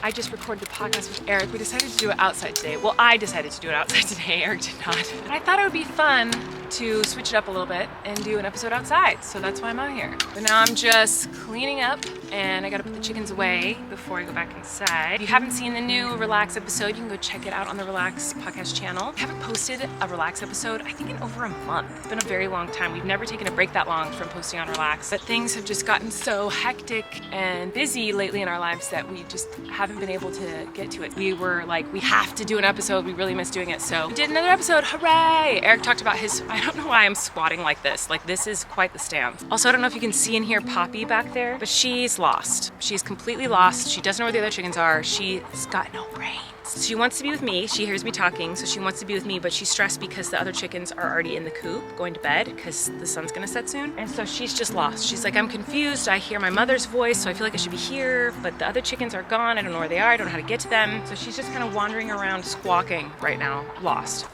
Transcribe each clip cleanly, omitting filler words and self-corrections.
I just recorded the podcast with Eric. We decided to do it outside today. Well, I decided to do it outside today. Eric did not. But I thought it would be fun to switch it up a little bit and do an episode outside. So that's why I'm out here. But now I'm just cleaning up and I gotta put the chickens away before I go back inside. If you haven't seen the new Relax episode, you can go check it out on the Relax podcast channel. I haven't posted a Relax episode, I think in over a month. It's been a very long time. We've never taken a break that long from posting on Relax, but things have just gotten so hectic and busy lately in our lives that we just haven't been able to get to it. We were like, we have to do an episode. We really miss doing it. So we did another episode. Hooray! Eric talked about his, I don't know why I'm squatting like this. Like this is quite the stance. Also, I don't know if you can see and hear Poppy back there, but she's lost. She's completely lost. She doesn't know where the other chickens are. She's got no brains. She wants to be with me. She hears me talking, so she wants to be with me, but she's stressed because the other chickens are already in the coop going to bed because the sun's gonna set soon. And so she's just lost. She's like, I'm confused. I hear my mother's voice, so I feel like I should be here, but the other chickens are gone. I don't know where they are. I don't know how to get to them. So she's just kind of wandering around squawking right now, lost.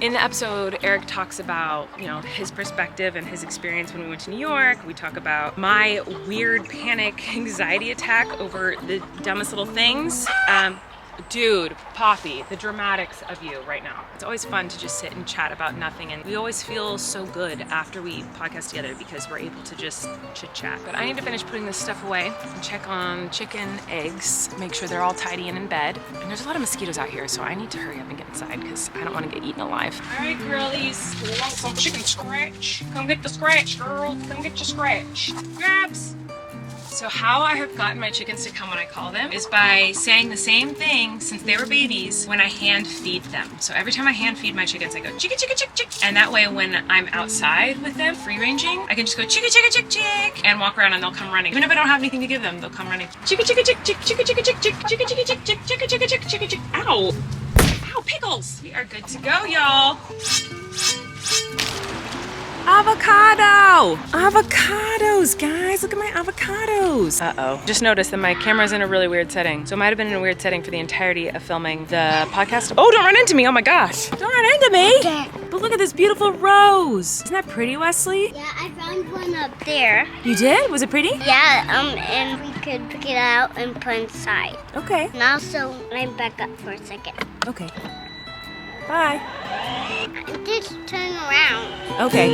In the episode, Eric talks about, his perspective and his experience when we went to New York. We talk about my weird panic anxiety attack over the dumbest little things. Dude, Poppy, the dramatics of you right now. It's always fun to just sit and chat about nothing, and we always feel so good after we podcast together because we're able to just chit chat. But I need to finish putting this stuff away and check on chicken eggs, make sure they're all tidy and in bed. And there's a lot of mosquitoes out here, so I need to hurry up and get inside because I don't want to get eaten alive. All right, girlies, you want some chicken scratch? Come get the scratch, girl. Come get your scratch. Grabs. So how I have gotten my chickens to come when I call them is by saying the same thing since they were babies when I hand feed them. So every time I hand feed my chickens, I go chicka chicka chick chick. And that way when I'm outside with them, free ranging, I can just go chicka chicka chick chick and walk around and they'll come running. Even if I don't have anything to give them, they'll come running. Chicka chicka chick chick, chicka chicka chick chick, chicka chicka chick chick, chicka chicka chick chicka chick. Ow! Ow, pickles! We are good to go, y'all. Avocado! Avocados, guys! Look at my avocados! Uh-oh. Just noticed that my camera's in a really weird setting. So it might have been in a weird setting for the entirety of filming the podcast. Oh, don't run into me! Oh my gosh! Don't run into me! Okay. But look at this beautiful rose! Isn't that pretty, Wesley? Yeah, I found one up there. You did? Was it pretty? Yeah, and we could pick it out and put inside. Okay. And also, I'm back up for a second. Okay. Bye. Just turn around. Okay.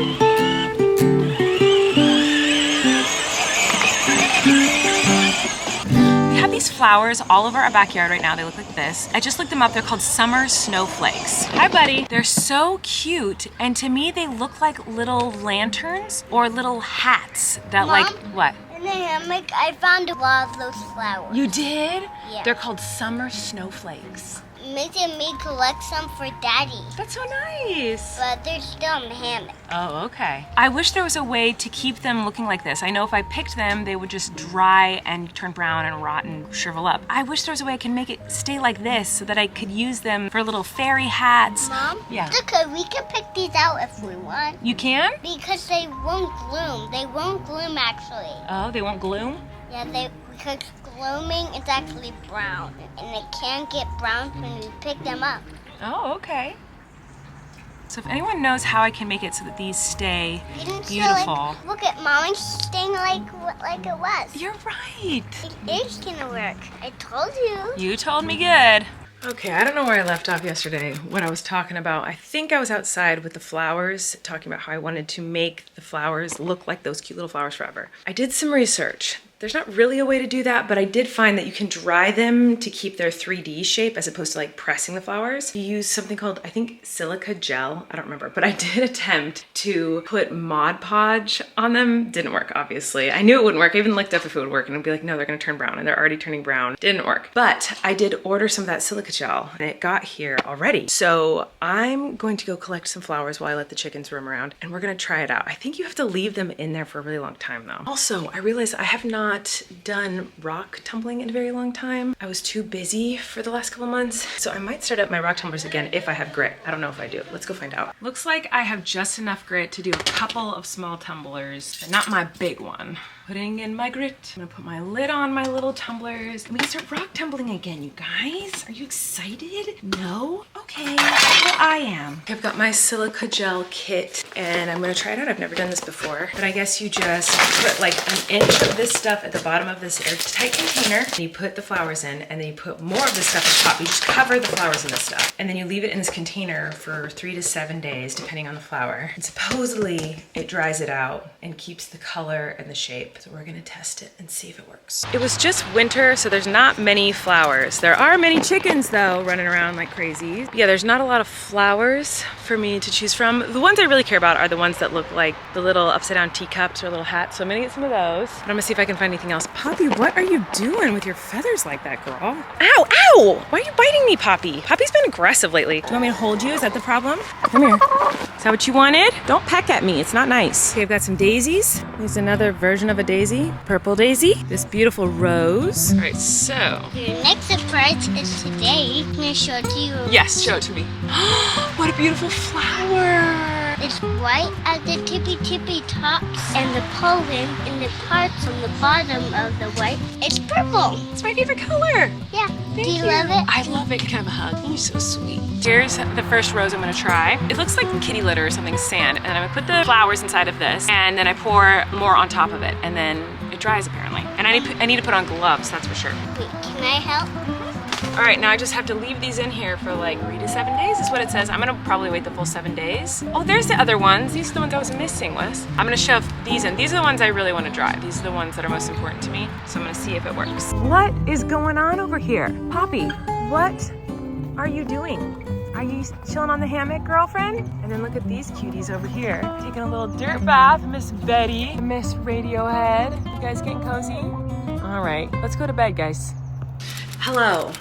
We have these flowers all over our backyard right now. They look like this. I just looked them up. They're called summer snowflakes. Hi, buddy. They're so cute. And to me, they look like little lanterns or little hats that Mom? what? In the hammock, I found a lot of those flowers. You did? Yeah. They're called summer snowflakes. Making me collect some for Daddy. That's so nice. But they're still in the hammock. Oh, okay. I wish there was a way to keep them looking like this. I know if I picked them, they would just dry and turn brown and rot and shrivel up. I wish there was a way I could make it stay like this so that I could use them for little fairy hats. Mom? Yeah. Look, we can pick these out if we want. You can? Because they won't gloom. They won't gloom, actually. Oh, they won't gloom? Yeah, because glooming is actually brown. And they can get brown when we pick them up. Oh, okay. So if anyone knows how I can make it so that these stay Beautiful. beautiful. Look at Mom, it's staying like it was. You're right. It is gonna work. I told you. You told me good. Okay, I don't know where I left off yesterday, what I was talking about. I think I was outside with the flowers, talking about how I wanted to make the flowers look like those cute little flowers forever. I did some research. There's not really a way to do that, but I did find that you can dry them to keep their 3D shape as opposed to like pressing the flowers. You use something called, I think, silica gel. I don't remember, but I did attempt to put Mod Podge on them. Didn't work, obviously. I knew it wouldn't work. I even looked up if it would work and I'd be like, no, they're gonna turn brown, and they're already turning brown. Didn't work. But I did order some of that silica gel and it got here already. So I'm going to go collect some flowers while I let the chickens roam around and we're gonna try it out. I think you have to leave them in there for a really long time though. Also, I realized I have not done rock tumbling in a very long time. I was too busy for the last couple months, so I might start up my rock tumblers again if I have grit. I don't know if I do. Let's go find out. Looks like I have just enough grit to do a couple of small tumblers, but not my big one. Putting in my grit. I'm gonna put my lid on my little tumblers. And we can start rock tumbling again, you guys. Are you excited? No? Okay. Well, I am. I've got my silica gel kit and I'm gonna try it out. I've never done this before, but I guess you just put like an inch of this stuff at the bottom of this airtight container, and you put the flowers in, and then you put more of this stuff at the top. You just cover the flowers in this stuff, and then you leave it in this container for 3 to 7 days, depending on the flower. And supposedly it dries it out and keeps the color and the shape. So we're gonna test it and see if it works. It was just winter, so there's not many flowers. There are many chickens though, running around like crazy. Yeah, there's not a lot of flowers for me to choose from. The ones I really care about are the ones that look like the little upside down teacups or little hats. So I'm gonna get some of those. But I'm gonna see if I can find anything else. Poppy, what are you doing with your feathers like that, girl? Ow, ow! Why are you biting me, Poppy? Poppy's been aggressive lately. Do you want me to hold you? Is that the problem? Come here. Is that what you wanted? Don't peck at me, it's not nice. Okay, I've got some daisies. There's another version of a daisy. Purple daisy. This beautiful rose. All right, so. Your next surprise is today. I'm gonna show it to you. Yes, show it to me. What a beautiful flower. It's white at the tippy tops, and the pollen and the parts on the bottom of the white, it's purple. It's my favorite color. Yeah. Thank Do you love it? I love it. Can I have a hug? You're so sweet. Here's the first rose I'm gonna try. It looks like kitty litter or something, sand. And I'm gonna put the flowers inside of this, and then I pour more on top of it, and then it dries apparently. And I need to put on gloves, that's for sure. Wait, can I help? All right, now I just have to leave these in here for like 3 to 7 days is what it says. I'm gonna probably wait the full 7 days. Oh, there's the other ones. These are the ones I was missing, Wes. I'm gonna shove these in. These are the ones I really wanna dry. These are the ones that are most important to me. So I'm gonna see if it works. What is going on over here? Poppy, what are you doing? Are you chilling on the hammock, girlfriend? And then look at these cuties over here. Taking a little dirt bath, Miss Betty, Miss Radiohead. You guys getting cozy? All right, let's go to bed, guys. Hello.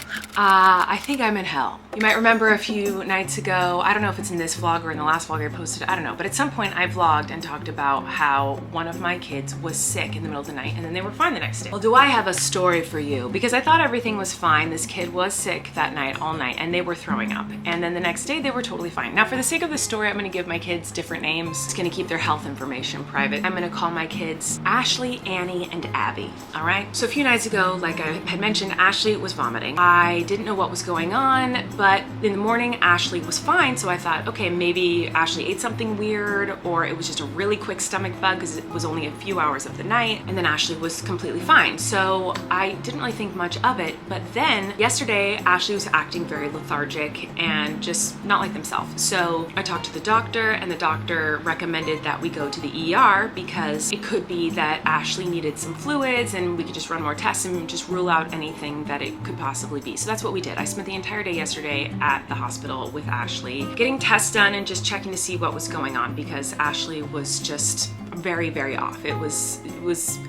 I think I'm in hell. You might remember a few nights ago, I don't know if it's in this vlog or in the last vlog I posted, I don't know, but at some point I vlogged and talked about how one of my kids was sick in the middle of the night and then they were fine the next day. Well, do I have a story for you? Because I thought everything was fine. This kid was sick that night, all night, and they were throwing up. And then the next day they were totally fine. Now for the sake of this story, I'm gonna give my kids different names. It's gonna keep their health information private. I'm gonna call my kids Ashley, Annie, and Abby, all right? So a few nights ago, like I had mentioned, Ashley was vomiting. I didn't know what was going on, but in the morning, Ashley was fine, so I thought, okay, maybe Ashley ate something weird, or it was just a really quick stomach bug because it was only a few hours of the night, and then Ashley was completely fine. So I didn't really think much of it, but then yesterday, Ashley was acting very lethargic and just not like themselves. So I talked to the doctor, and the doctor recommended that we go to the ER because it could be that Ashley needed some fluids, and we could just run more tests and just rule out anything that it could possibly be. So that's what we did. I spent the entire day yesterday at the hospital with Ashley, getting tests done and just checking to see what was going on because Ashley was just very, very off. It was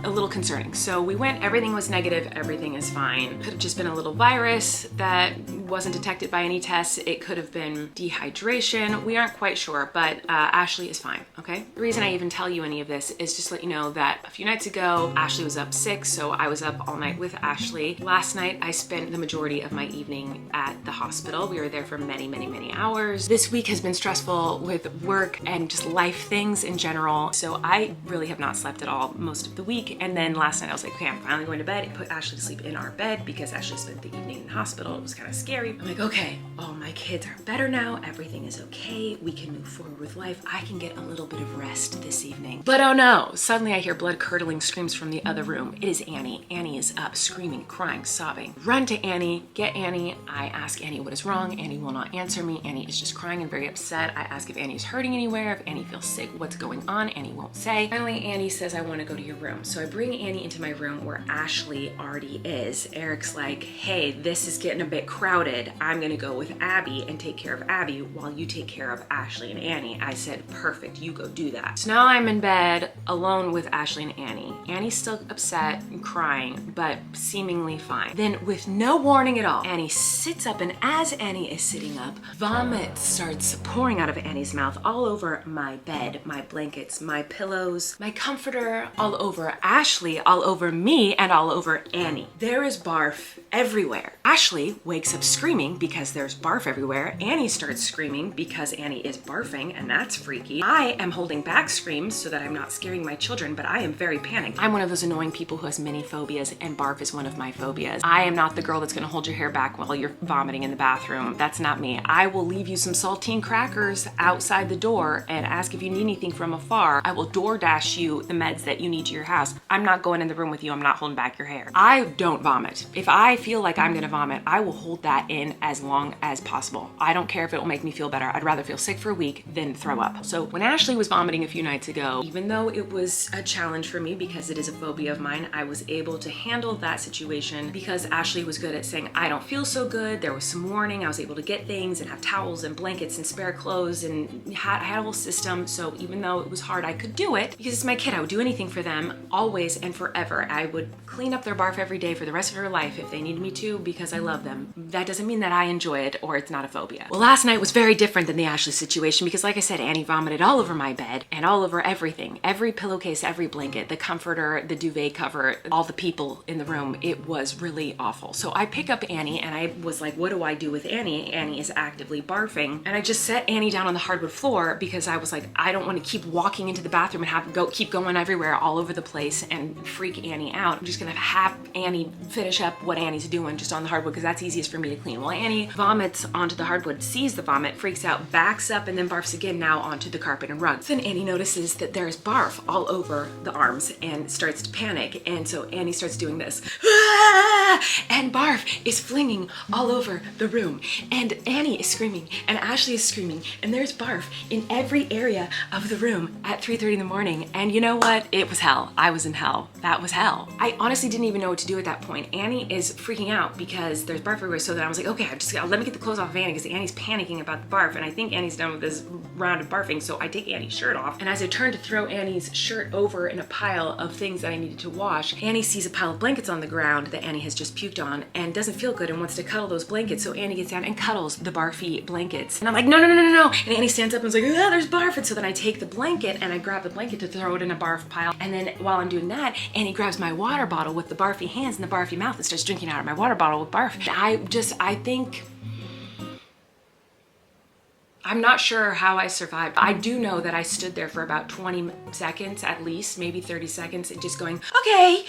a little concerning. So we went, everything was negative, everything is fine. Could have just been a little virus that wasn't detected by any tests. It could have been dehydration. We aren't quite sure, but Ashley is fine, okay? The reason I even tell you any of this is just to let you know that a few nights ago, Ashley was up sick, so I was up all night with Ashley. Last night, I spent the majority of my evening at the hospital. We were there for many, many, many hours. This week has been stressful with work and just life things in general, so I really have not slept at all most of the week. And then last night I was like, okay, I'm finally going to bed. I put Ashley to sleep in our bed because Ashley spent the evening in the hospital. It was kind of scary. I'm like, okay, all my kids are better now. Everything is okay. We can move forward with life. I can get a little bit of rest this evening. But oh no, suddenly I hear blood-curdling screams from the other room. It is Annie. Annie is up, screaming, crying, sobbing. Run to Annie, get Annie. I ask Annie what is wrong. Annie will not answer me. Annie is just crying and very upset. I ask if Annie is hurting anywhere, if Annie feels sick, what's going on. Annie won't say. Finally, Annie says, I want to go to your room. So I bring Annie into my room where Ashley already is. Eric's like, hey, this is getting a bit crowded. I'm gonna go with Abby and take care of Abby while you take care of Ashley and Annie. I said, perfect, you go do that. So now I'm in bed alone with Ashley and Annie. Annie's still upset and crying, but seemingly fine. Then with no warning at all, Annie sits up, and as Annie is sitting up, vomit starts pouring out of Annie's mouth all over my bed, my blankets, my pillows, pillows, my comforter, all over Ashley, all over me, and all over Annie. There is barf everywhere. Ashley wakes up screaming because there's barf everywhere. Annie starts screaming because Annie is barfing, and that's freaky. I am holding back screams so that I'm not scaring my children, but I am very panicked. I'm one of those annoying people who has many phobias, and barf is one of my phobias. I am not the girl that's gonna hold your hair back while you're vomiting in the bathroom. That's not me. I will leave you some saltine crackers outside the door and ask if you need anything from afar. I will DoorDash you the meds that you need to your house. I'm not going in the room with you. I'm not holding back your hair. I don't vomit. If I feel like I'm gonna vomit, I will hold that in as long as possible. I don't care if it will make me feel better. I'd rather feel sick for a week than throw up. So when Ashley was vomiting a few nights ago, even though it was a challenge for me because it is a phobia of mine, I was able to handle that situation because Ashley was good at saying, I don't feel so good. There was some warning. I was able to get things and have towels and blankets and spare clothes and had a whole system. So even though it was hard, I could do it because it's my kid. I would do anything for them always and forever. I would clean up their barf every day for the rest of their life if they needed me to because I love them. That doesn't mean that I enjoy it or it's not a phobia. Well, last night was very different than the Ashley situation because like I said, Annie vomited all over my bed and all over everything. Every pillowcase, every blanket, the comforter, the duvet cover, all the people in the room. It was really awful. So I pick up Annie and I was like, what do I do with Annie? Annie is actively barfing. And I just set Annie down on the hardwood floor because I was like, I don't want to keep walking into the bathroom and keep going everywhere all over the place and freak Annie out. I'm just gonna have Annie finish up what Annie's doing just on the hardwood because that's easiest for me to clean. Well, Annie vomits onto the hardwood, sees the vomit, freaks out, backs up, and then barfs again now onto the carpet and rug. Then Annie notices that there's barf all over the arms and starts to panic. And so Annie starts doing this. Ah! And barf is flinging all over the room. And Annie is screaming and Ashley is screaming and there's barf in every area of the room at 3:30 in the morning. And you know what? It was hell. I was in hell. That was hell. I honestly didn't even know what to do at that point. Annie is freaking out because there's barf everywhere. So then I was like, okay, let me get the clothes off of Annie because Annie's panicking about the barf. And I think Annie's done with this round of barfing. So I take Annie's shirt off. And as I turn to throw Annie's shirt over in a pile of things that I needed to wash, Annie sees a pile of blankets on the ground that Annie has just puked on and doesn't feel good and wants to cuddle those blankets. So Annie gets down and cuddles the barfy blankets. And I'm like, no, no, no, no, no. And Annie stands up and is like, ah, there's barf. And so then I take the blanket and I grab the blanket to throw it in a barf pile. And then while I'm doing that, Annie grabs my water bottle with the barfy hands and the barfy mouth and starts drinking out of my water bottle with barf. I think I'm not sure how I survived. I do know that I stood there for about 20 seconds at least, maybe 30 seconds, and just going, okay,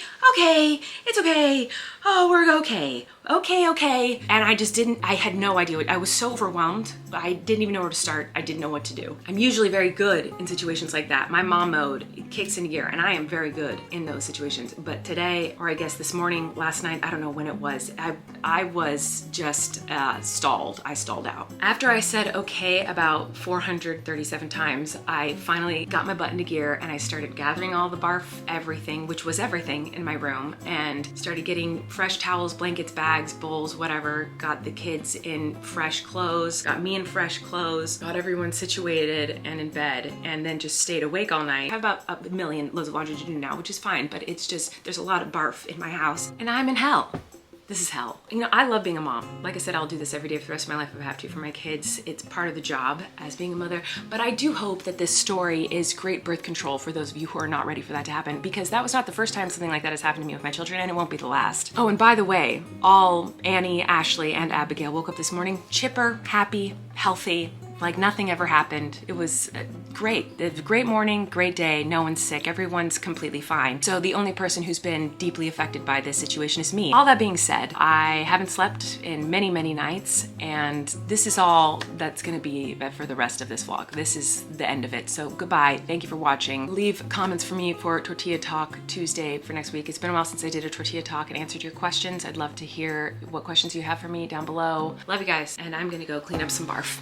it's okay. Oh, we're okay. Okay. And I had no idea. I was so overwhelmed. I didn't even know where to start. I didn't know what to do. I'm usually very good in situations like that. My mom mode kicks into gear and I am very good in those situations. But today, or I guess this morning, last night, I don't know when it was, I was just stalled. I stalled out. After I said okay about 437 times, I finally got my butt into gear and I started gathering all the barf, everything, which was everything in my room, and started getting fresh towels, blankets, bags, bowls, whatever, got the kids in fresh clothes, got me in fresh clothes, got everyone situated and in bed, and then just stayed awake all night. I have about a million loads of laundry to do now, which is fine, but it's just, there's a lot of barf in my house and I'm in hell. This is hell. You know, I love being a mom. Like I said, I'll do this every day for the rest of my life if I have to for my kids. It's part of the job as being a mother. But I do hope that this story is great birth control for those of you who are not ready for that to happen, because that was not the first time something like that has happened to me with my children, and it won't be the last. Oh, and by the way, all Annie, Ashley, and Abigail woke up this morning chipper, happy, healthy, like nothing ever happened. It was great. A great morning, great day. No one's sick. Everyone's completely fine. So the only person who's been deeply affected by this situation is me. All that being said, I haven't slept in many, many nights, and this is all that's gonna be for the rest of this vlog. This is the end of it. So goodbye. Thank you for watching. Leave comments for me for Tortilla Talk Tuesday for next week. It's been a while since I did a Tortilla Talk and answered your questions. I'd love to hear what questions you have for me down below. Love you guys, and I'm gonna go clean up some barf.